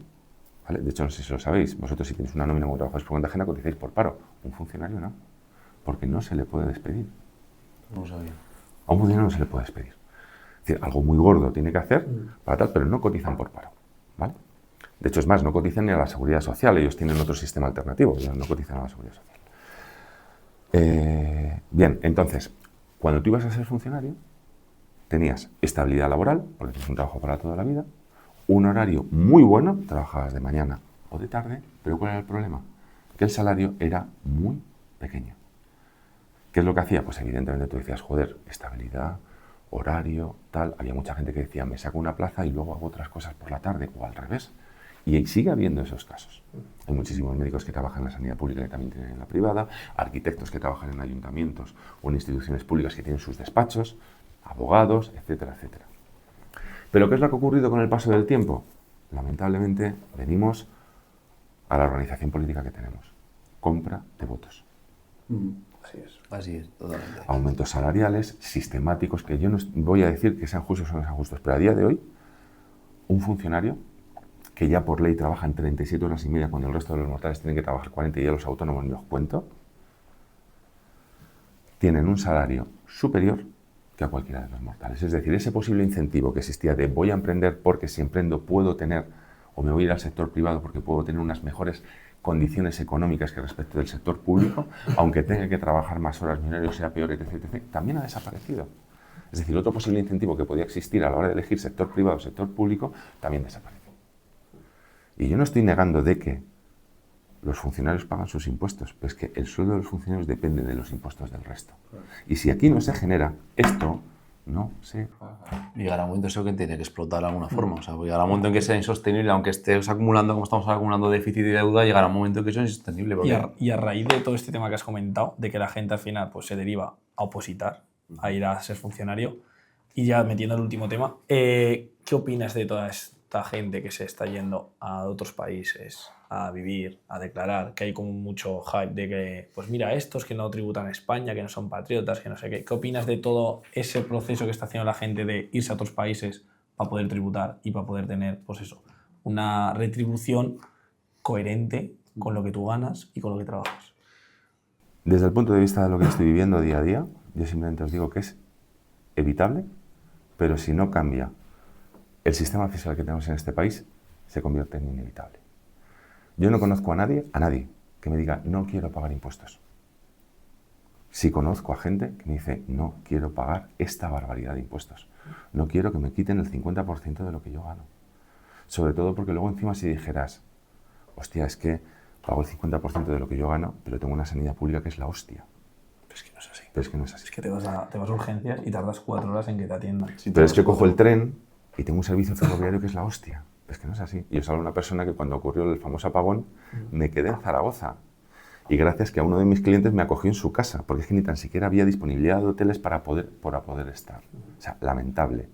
¿vale? De hecho, no sé si lo sabéis, vosotros si tenéis una nómina como trabajáis por cuenta ajena, cotizáis por paro. Un funcionario no, porque no se le puede despedir. No lo sabía. A un funcionario no se le puede despedir. Es decir, algo muy gordo tiene que hacer para tal, pero no cotizan por paro, ¿vale? De hecho, es más, no cotizan ni a la Seguridad Social, ellos tienen otro sistema alternativo, ellos no cotizan a la Seguridad Social. Bien, entonces, cuando tú ibas a ser funcionario, tenías estabilidad laboral, porque tienes un trabajo para toda la vida, un horario muy bueno, trabajabas de mañana o de tarde, pero ¿cuál era el problema? Que el salario era muy pequeño. ¿Qué es lo que hacía? Pues evidentemente tú decías, joder, estabilidad, horario, tal. Había mucha gente que decía, me saco una plaza y luego hago otras cosas por la tarde, o al revés. Y sigue habiendo esos casos. Hay muchísimos médicos que trabajan en la sanidad pública que también tienen en la privada, arquitectos que trabajan en ayuntamientos o en instituciones públicas que tienen sus despachos, abogados, etcétera, etcétera. Pero ¿qué es lo que ha ocurrido con el paso del tiempo? Lamentablemente venimos a la organización política que tenemos. Compra de votos. Así es. Así es, totalmente. Aumentos salariales sistemáticos, que yo no voy a decir que sean justos o no sean justos, pero a día de hoy, un funcionario que ya por ley trabajan 37 horas y media cuando el resto de los mortales tienen que trabajar 40 y ya los autónomos ni os cuento, tienen un salario superior que a cualquiera de los mortales. Es decir, ese posible incentivo que existía de voy a emprender porque si emprendo puedo tener, o me voy a ir al sector privado porque puedo tener unas mejores condiciones económicas que respecto del sector público, aunque tenga que trabajar más horas, mi horario sea peor, etc., etc., también ha desaparecido. Es decir, otro posible incentivo que podía existir a la hora de elegir sector privado o sector público también desapareció. Y yo no estoy negando de que los funcionarios pagan sus impuestos, pero es que el sueldo de los funcionarios depende de los impuestos del resto. Y si aquí no se genera esto, no se paga. Llegará un momento eso que tiene que explotar de alguna forma. O sea, llegará un momento en que sea insostenible, aunque estés acumulando, como estamos acumulando déficit y deuda, llegará un momento en que eso es insostenible. Porque... Y a raíz de todo este tema que has comentado, de que la gente al final pues, se deriva a opositar, a ir a ser funcionario, y ya metiendo el último tema, ¿qué opinas de toda esta gente que se está yendo a otros países a vivir, a declarar, que hay como mucho hype de que, pues mira, estos que no tributan a España, que no son patriotas, que no sé qué? ¿Qué opinas de todo ese proceso que está haciendo la gente de irse a otros países para poder tributar y para poder tener, pues eso, una retribución coherente con lo que tú ganas y con lo que trabajas? Desde el punto de vista de lo que estoy viviendo día a día, yo simplemente os digo que es evitable, pero si no cambia el sistema fiscal que tenemos en este país, se convierte en inevitable. Yo no conozco a nadie que me diga no quiero pagar impuestos. Sí conozco a gente que me dice no quiero pagar esta barbaridad de impuestos. No quiero que me quiten el 50% de lo que yo gano. Sobre todo porque luego encima si dijeras, hostia, es que pago el 50% de lo que yo gano, pero tengo una sanidad pública que es la hostia. Pero es que no es así. Pero es que no es así. Es que te vas a urgencias y tardas 4 horas en que te atiendan. Pero es que cojo el tren y tengo un servicio ferroviario que es la hostia. Es que no es así. Yo os hablo de una persona que cuando ocurrió el famoso apagón me quedé en Zaragoza. Y gracias que a uno de mis clientes me acogió en su casa, porque es que ni tan siquiera había disponibilidad de hoteles para poder estar. O sea, lamentable.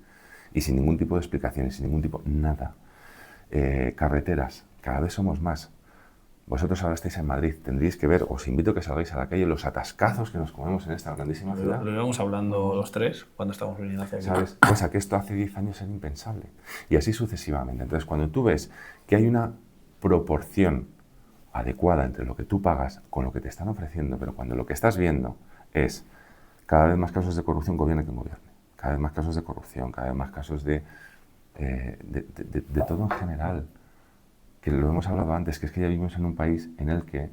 Y sin ningún tipo de explicaciones, sin ningún tipo, nada. Carreteras, cada vez somos más. Vosotros ahora estáis en Madrid, tendríais que ver, os invito a que salgáis a la calle, los atascazos que nos comemos en esta grandísima ciudad. Lo íbamos hablando los tres cuando estábamos viniendo hacia aquí. ¿Sabes? Cosa que esto hace 10 años era impensable. Y así sucesivamente. Entonces, cuando tú ves que hay una proporción adecuada entre lo que tú pagas con lo que te están ofreciendo, pero cuando lo que estás viendo es cada vez más casos de corrupción, gobierne quien gobierne, cada vez más casos de corrupción, cada vez más casos de todo en general, que lo hemos hablado antes, que es que ya vivimos en un país en el que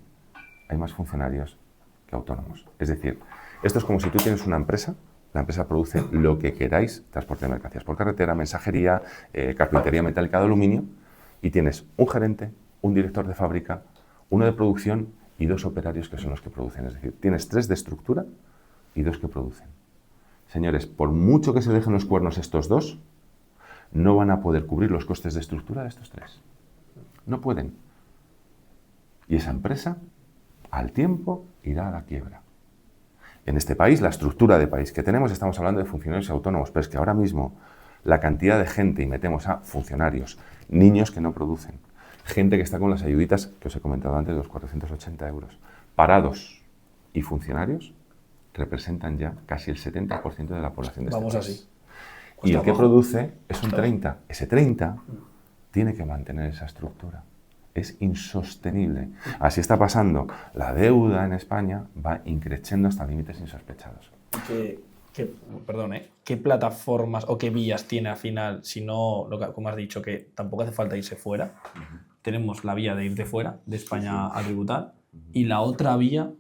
hay más funcionarios que autónomos. Es decir, esto es como si tú tienes una empresa, la empresa produce lo que queráis, transporte de mercancías por carretera, mensajería, carpintería metálica de aluminio, y tienes un gerente, un director de fábrica, uno de producción y 2 operarios que son los que producen. Es decir, tienes 3 de estructura y 2 que producen. Señores, por mucho que se dejen los cuernos estos 2, no van a poder cubrir los costes de estructura de estos 3. No pueden. Y esa empresa, al tiempo, irá a la quiebra. En este país, la estructura de país que tenemos, estamos hablando de funcionarios autónomos, pero es que ahora mismo la cantidad de gente, y metemos a funcionarios, niños que no producen, gente que está con las ayuditas que os he comentado antes, de los 480 euros, parados y funcionarios, representan ya casi el 70% de la población de este país. Vamos así. Y el que produce es un 30. Ese 30 tiene que mantener esa estructura. Es insostenible. Así está pasando. La deuda en España va increciendo hasta límites insospechados. ¿Qué plataformas o qué vías tiene al final, si no, como has dicho, que tampoco hace falta irse fuera? Tenemos la vía de irte fuera, de España a tributar, y la otra vía,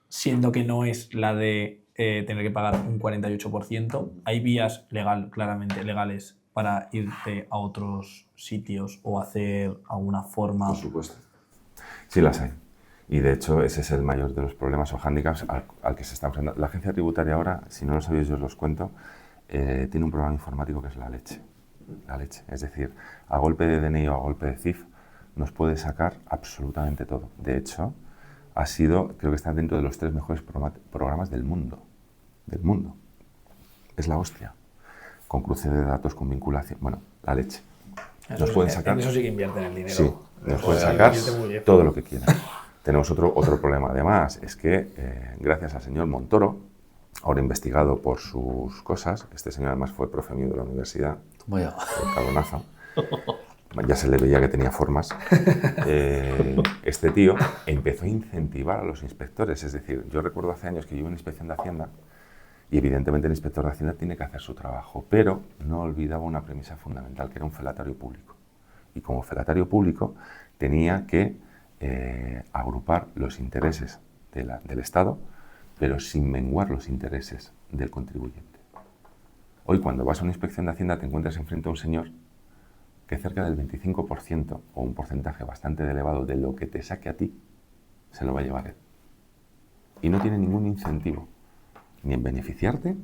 siendo que no es la de tener que pagar un 48%, hay vías claramente legales para irte a otros sitios o hacer alguna forma. Por supuesto. Sí las hay. Y de hecho ese es el mayor de los problemas o hándicaps al que se está enfrentando. La agencia tributaria ahora, si no lo sabéis yo os los cuento, tiene un programa informático que es la leche. La leche. Es decir, a golpe de DNI o a golpe de CIF nos puede sacar absolutamente todo. De hecho, ha sido, creo que está dentro de los 3 mejores programas del mundo. Del mundo. Es la hostia. Con cruce de datos, con vinculación. Bueno, la leche. Nos pueden sacar. En eso sí que invierten el dinero. Sí, nos pueden sacar todo lo que quieran. Tenemos otro problema además, es que gracias al señor Montoro, ahora investigado por sus cosas, este señor además fue profe mío de la universidad, Vaya. el Calonazo, ya se le veía que tenía formas, este tío empezó a incentivar a los inspectores. Es decir, yo recuerdo hace años que yo iba a una inspección de Hacienda y evidentemente el inspector de Hacienda tiene que hacer su trabajo, pero no olvidaba una premisa fundamental, que era un felatario público. Y como felatario público tenía que agrupar los intereses del Estado, pero sin menguar los intereses del contribuyente. Hoy, cuando vas a una inspección de Hacienda, te encuentras enfrente a un señor que cerca del 25% o un porcentaje bastante elevado de lo que te saque a ti, se lo va a llevar él. Y no tiene ningún incentivo, ni en beneficiarte,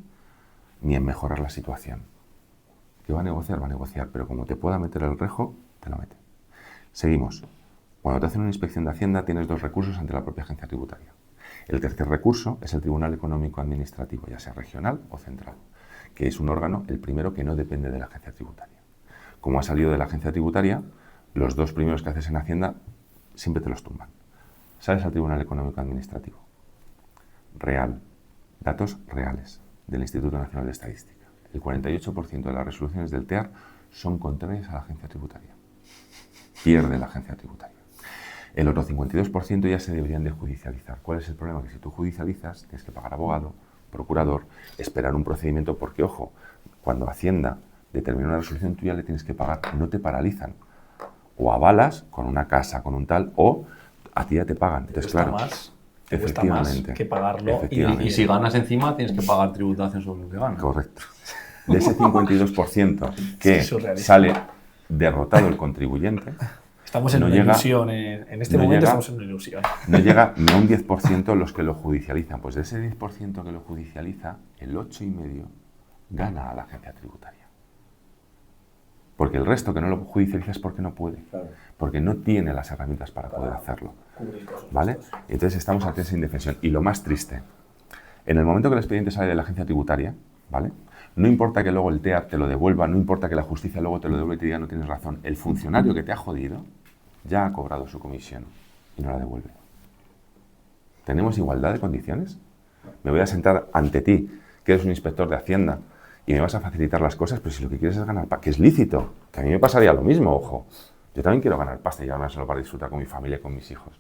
ni en mejorar la situación. ¿Que va a negociar, pero como te pueda meter el rejo, te lo mete. Seguimos. Cuando te hacen una inspección de Hacienda, tienes dos recursos ante la propia agencia tributaria. El tercer recurso es el Tribunal Económico Administrativo, ya sea regional o central, que es un órgano, el primero, que no depende de la agencia tributaria. Como ha salido de la agencia tributaria, los dos primeros que haces en Hacienda siempre te los tumban. Sales al Tribunal Económico Administrativo. Real. Datos reales del Instituto Nacional de Estadística. El 48% de las resoluciones del TEAR son contrarias a la agencia tributaria. Pierde la agencia tributaria. El otro 52% ya se deberían de judicializar. ¿Cuál es el problema? Que si tú judicializas, tienes que pagar abogado, procurador, esperar un procedimiento, porque, ojo, cuando Hacienda determina una resolución, tú ya le tienes que pagar, no te paralizan. O avalas con una casa, con un tal, o a ti ya te pagan. Entonces, claro, más, te cuesta más que pagarlo. Y si ganas encima, tienes que pagar tributación sobre lo que ganas. Correcto. De ese 52% que sale derrotado el contribuyente, estamos en una ilusión. En este momento estamos en una ilusión. No llega ni a un 10% los que lo judicializan. Pues de ese 10% que lo judicializa, el 8,5% gana a la agencia tributaria. Porque el resto que no lo judicializa es porque no puede. Claro. Porque no tiene las herramientas para poder hacerlo. ¿Vale? Entonces estamos ante esa indefensión. Y lo más triste, en el momento que el expediente sale de la agencia tributaria, ¿vale? No importa que luego el TEAR te lo devuelva, no importa que la justicia luego te lo devuelva y te diga no tienes razón, el funcionario que te ha jodido ya ha cobrado su comisión y no la devuelve. ¿Tenemos igualdad de condiciones? Me voy a sentar ante ti, que eres un inspector de Hacienda, y me vas a facilitar las cosas, pero si lo que quieres es ganar pasta, que es lícito, que a mí me pasaría lo mismo, ojo. Yo también quiero ganar pasta y ganármelo para disfrutar con mi familia y con mis hijos.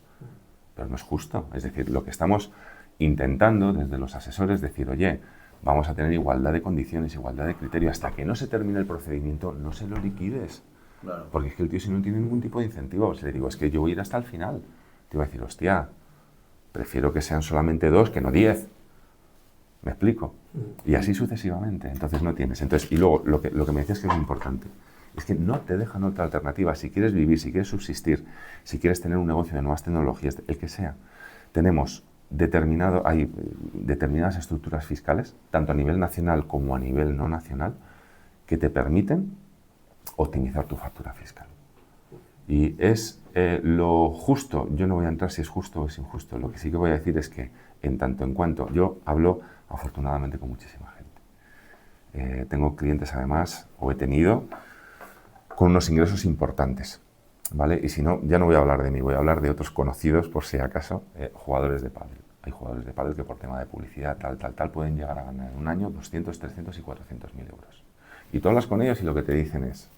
Pero no es justo. Es decir, lo que estamos intentando desde los asesores es decir, oye, vamos a tener igualdad de condiciones, igualdad de criterio. Hasta que no se termine el procedimiento, no se lo liquides. Claro. Porque es que el tío, si no tiene ningún tipo de incentivo, si le digo, es que yo voy a ir hasta el final, te va a decir, hostia, prefiero que sean solamente 2 que no 10. ¿Me explico? Y así sucesivamente. Entonces no tienes. Entonces, y luego, lo que me decías que es muy importante, es que no te dejan otra alternativa. Si quieres vivir, si quieres subsistir, si quieres tener un negocio de nuevas tecnologías, el que sea, hay determinadas estructuras fiscales, tanto a nivel nacional como a nivel no nacional, que te permiten optimizar tu factura fiscal. Y es lo justo. Yo no voy a entrar si es justo o es injusto. Lo que sí que voy a decir es que, en tanto en cuanto, yo hablo afortunadamente con muchísima gente. Tengo clientes además, o he tenido, con unos ingresos importantes, ¿vale? Y si no, ya no voy a hablar de mí, voy a hablar de otros conocidos, por si acaso, jugadores de pádel. Hay jugadores de pádel que por tema de publicidad, tal, pueden llegar a ganar en un año 200, 300 y 400.000 euros. Y tú hablas con ellos y lo que te dicen es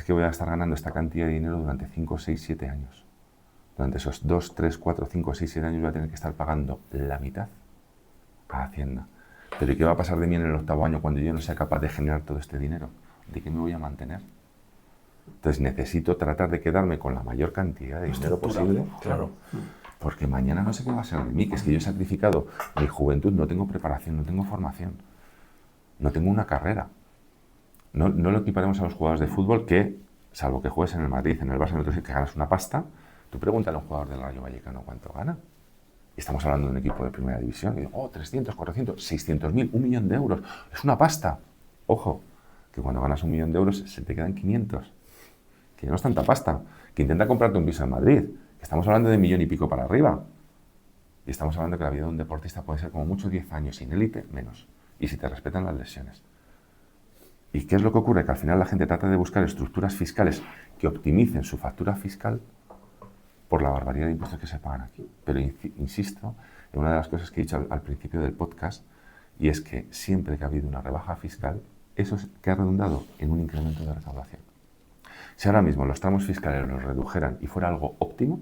que voy a estar ganando esta cantidad de dinero durante 5, 6, 7 años. Durante esos 2, 3, 4, 5, 6, 7 años voy a tener que estar pagando la mitad a Hacienda. Pero ¿y qué va a pasar de mí en el 8º año cuando yo no sea capaz de generar todo este dinero? ¿De qué me voy a mantener? Entonces necesito tratar de quedarme con la mayor cantidad de dinero posible. Claro. Porque mañana no sé qué va a ser de mí, que es que yo he sacrificado mi juventud, no tengo preparación, no tengo formación, no tengo una carrera. No lo equiparemos a los jugadores de fútbol que, salvo que juegues en el Madrid, en el Barça, en otro sitio, que ganas una pasta, tú pregúntale a un jugador del Rayo Vallecano cuánto gana. Y estamos hablando de un equipo de primera división. Y digo, 300, 400, 600.000, 1 millón de euros. Es una pasta. Ojo, que cuando ganas 1 millón de euros se te quedan 500. Que no es tanta pasta. Que intenta comprarte un piso en Madrid. Que estamos hablando de 1 millón y pico para arriba. Y estamos hablando que la vida de un deportista puede ser como mucho 10 años, sin élite, menos. Y si te respetan las lesiones. ¿Y qué es lo que ocurre? Que al final la gente trata de buscar estructuras fiscales que optimicen su factura fiscal por la barbaridad de impuestos que se pagan aquí. Pero insisto en una de las cosas que he dicho al principio del podcast, y es que siempre que ha habido una rebaja fiscal, eso es que ha redundado en un incremento de recaudación. Si ahora mismo los tramos fiscales los redujeran y fuera algo óptimo,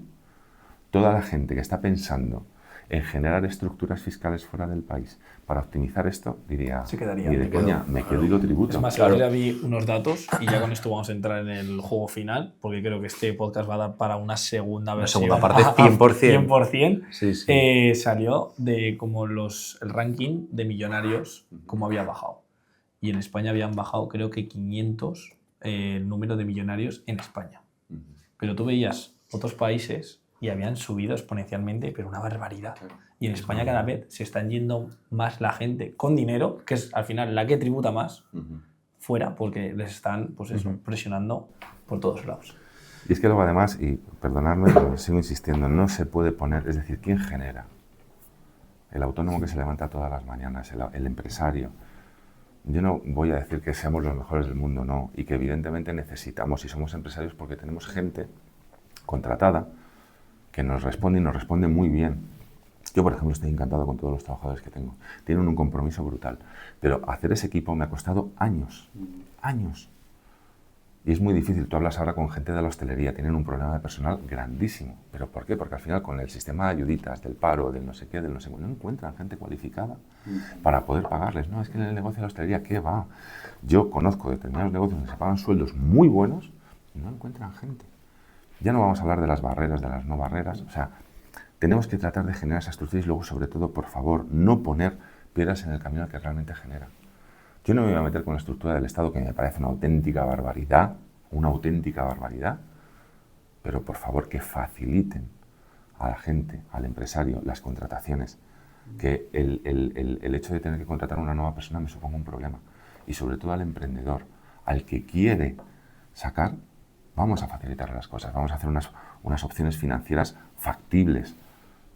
toda la gente que está pensando en generar estructuras fiscales fuera del país para optimizar esto, diría, se quedaría. ni de coña, me quedo y lo tributo. Es más, Claro. ahora vi unos datos y ya con esto vamos a entrar en el juego final, porque creo que este podcast va a dar para una segunda versión. segunda parte 100%. 100%. Sí, sí. Salió de como el ranking de millonarios, cómo había bajado. Y en España habían bajado, creo que 500 el número de millonarios en España. Pero tú veías otros países y habían subido exponencialmente, pero una barbaridad. Y en España cada vez se están yendo más la gente con dinero, que es al final la que tributa más, fuera, porque les están pues eso, presionando por todos lados. Y es que luego además, y perdonadme, pero sigo insistiendo, no se puede poner, es decir, ¿quién genera? El autónomo que se levanta todas las mañanas, el empresario. Yo no voy a decir que seamos los mejores del mundo, no, y que evidentemente necesitamos y somos empresarios porque tenemos gente contratada que nos responde y nos responde muy bien. Yo, por ejemplo, estoy encantado con todos los trabajadores que tengo. Tienen un compromiso brutal, pero hacer ese equipo me ha costado años, años. Y es muy difícil. Tú hablas ahora con gente de la hostelería, tienen un problema de personal grandísimo. ¿Pero por qué? Porque al final con el sistema de ayuditas, del paro, del no sé qué, del no sé qué, no encuentran gente cualificada para poder pagarles. No, es que en el negocio de la hostelería, ¿qué va? Yo conozco determinados negocios donde se pagan sueldos muy buenos y no encuentran gente. Ya no vamos a hablar de las barreras, de las no barreras. O sea, tenemos que tratar de generar esas estructuras y luego, sobre todo, por favor, no poner piedras en el camino al que realmente genera. Yo no me voy a meter con la estructura del Estado, que me parece una auténtica barbaridad, pero por favor que faciliten a la gente, al empresario, las contrataciones, que el hecho de tener que contratar a una nueva persona me suponga un problema. Y sobre todo al emprendedor, al que quiere sacar, vamos a facilitar las cosas, vamos a hacer unas opciones financieras factibles.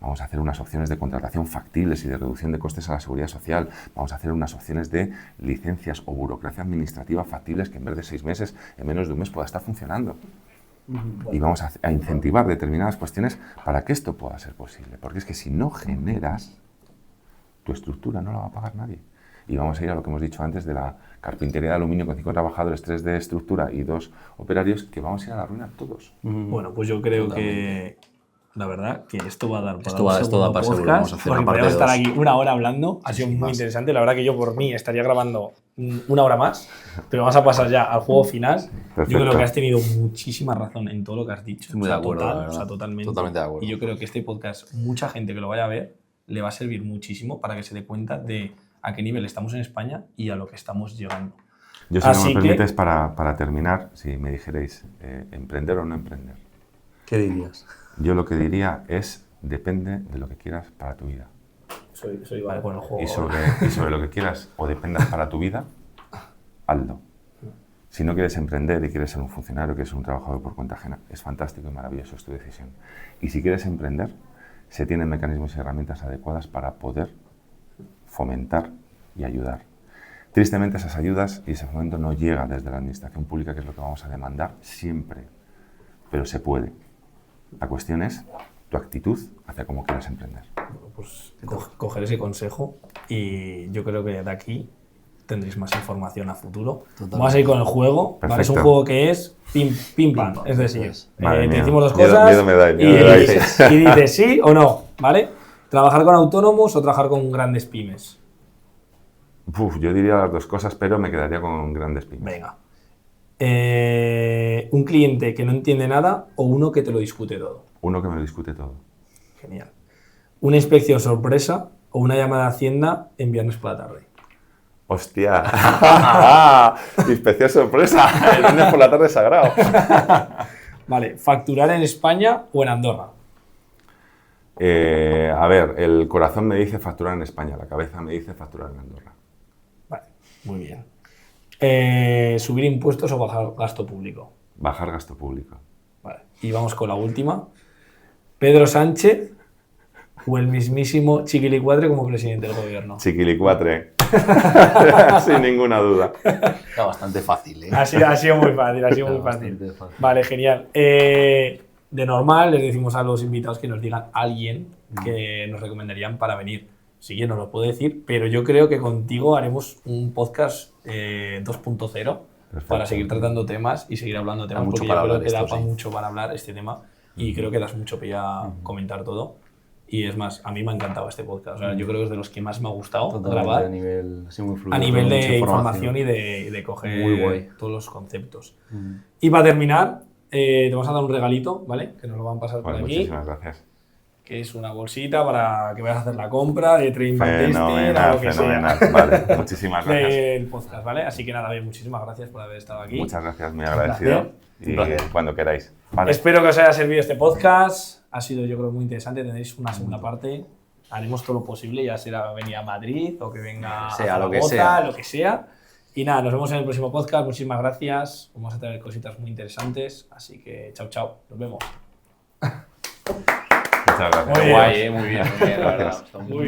Vamos a hacer unas opciones de contratación factibles y de reducción de costes a la seguridad social. Vamos a hacer unas opciones de licencias o burocracia administrativa factibles que en vez de 6 meses, en menos de un mes pueda estar funcionando. Y vamos a incentivar determinadas cuestiones para que esto pueda ser posible. Porque es que si no generas, tu estructura no la va a pagar nadie. Y vamos a ir a lo que hemos dicho antes de la carpintería de aluminio con 5 trabajadores, 3 de estructura y 2 operarios, que vamos a ir a la ruina todos. Bueno, pues yo creo que la verdad que esto va a dar para un esto da para seguro. Vamos a hacer una parte podríamos estar 2. aquí una hora hablando, ha sido muy interesante. La verdad que yo por mí estaría grabando 1 hora más, pero vamos a pasar ya al juego final. Perfecto. Yo creo que has tenido muchísima razón en todo lo que has dicho. Estoy muy de acuerdo, la verdad. Totalmente de acuerdo. Y yo creo que este podcast, mucha gente que lo vaya a ver, le va a servir muchísimo para que se dé cuenta de a qué nivel estamos en España y a lo que estamos llegando. Yo, si no me permites, para terminar, si me dijerais, ¿emprender o no emprender? ¿Qué dirías? Yo lo que diría es, depende de lo que quieras para tu vida. Soy vale con el juego. Y sobre lo que quieras o dependas para tu vida, hazlo. Si no quieres emprender y quieres ser un funcionario, quieres ser un trabajador por cuenta ajena, es fantástico y maravilloso, es tu decisión. Y si quieres emprender, se tienen mecanismos y herramientas adecuadas para poder fomentar y ayudar. Tristemente esas ayudas y ese fomento no llega desde la administración pública, que es lo que vamos a demandar siempre, pero se puede. La cuestión es tu actitud hacia cómo quieras emprender. Bueno, pues coger ese consejo y yo creo que de aquí tendréis más información a futuro. Totalmente. Vamos a ir con el juego. ¿Vale? Es un juego que es pim pam. Es decir, Madre te mía. decimos 2 Miedo cosas me dais, y dices sí o no, ¿vale? ¿Trabajar con autónomos o trabajar con grandes pymes? Yo diría las 2 cosas, pero me quedaría con grandes pymes. Venga. ¿Un cliente que no entiende nada o uno que te lo discute todo? Uno que me lo discute todo. Genial. ¿Una inspección sorpresa o una llamada a Hacienda en viernes por la tarde? ¡Hostia! Inspección sorpresa. El lunes por la tarde sagrado. Vale. ¿Facturar en España o en Andorra? A ver, el corazón me dice facturar en España, la cabeza me dice facturar en Andorra. Vale, muy bien. ¿Subir impuestos o bajar gasto público? Bajar gasto público. Vale. Y vamos con la última. ¿Pedro Sánchez o el mismísimo Chiquilicuatre como presidente del gobierno? Chiquilicuatre. Sin ninguna duda. Está bastante fácil, ¿eh? Ha sido muy fácil, ha sido muy fácil. Vale, genial. de normal les decimos a los invitados que nos digan a alguien que nos recomendarían para venir. Sí que nos lo puedo decir, pero yo creo que contigo haremos un podcast 2.0 para seguir tratando temas y seguir hablando de temas, porque yo creo que da mucho para hablar este tema y creo que das mucho para comentar todo. Y es más, a mí me ha encantado este podcast. O sea, yo creo que es de los que más me ha gustado grabar. A nivel, así muy fluido, a nivel de información y de coger muy guay. todos los conceptos. Y para terminar, te vamos a dar un regalito, ¿vale? Que nos lo van a pasar por aquí. Muchísimas gracias. Que es una bolsita para que vayas a hacer la compra de Train Van Tester o lo que fenomenal. sea. Vale, muchísimas gracias. Del podcast, ¿vale? Así que nada, bien, muchísimas gracias por haber estado aquí. Muchas gracias, muy agradecido. Y cuando queráis. Vale. Espero que os haya servido este podcast. Ha sido, yo creo, muy interesante. Tendréis una segunda parte. Haremos todo lo posible, ya será venir a Madrid o que venga a Zaragoza, lo que sea. Y nada, nos vemos en el próximo podcast. Muchísimas gracias. Vamos a traer cositas muy interesantes. Así que chao, chao. Nos vemos. Muchas gracias. Muy guay, muy bien, la verdad. Muy bien.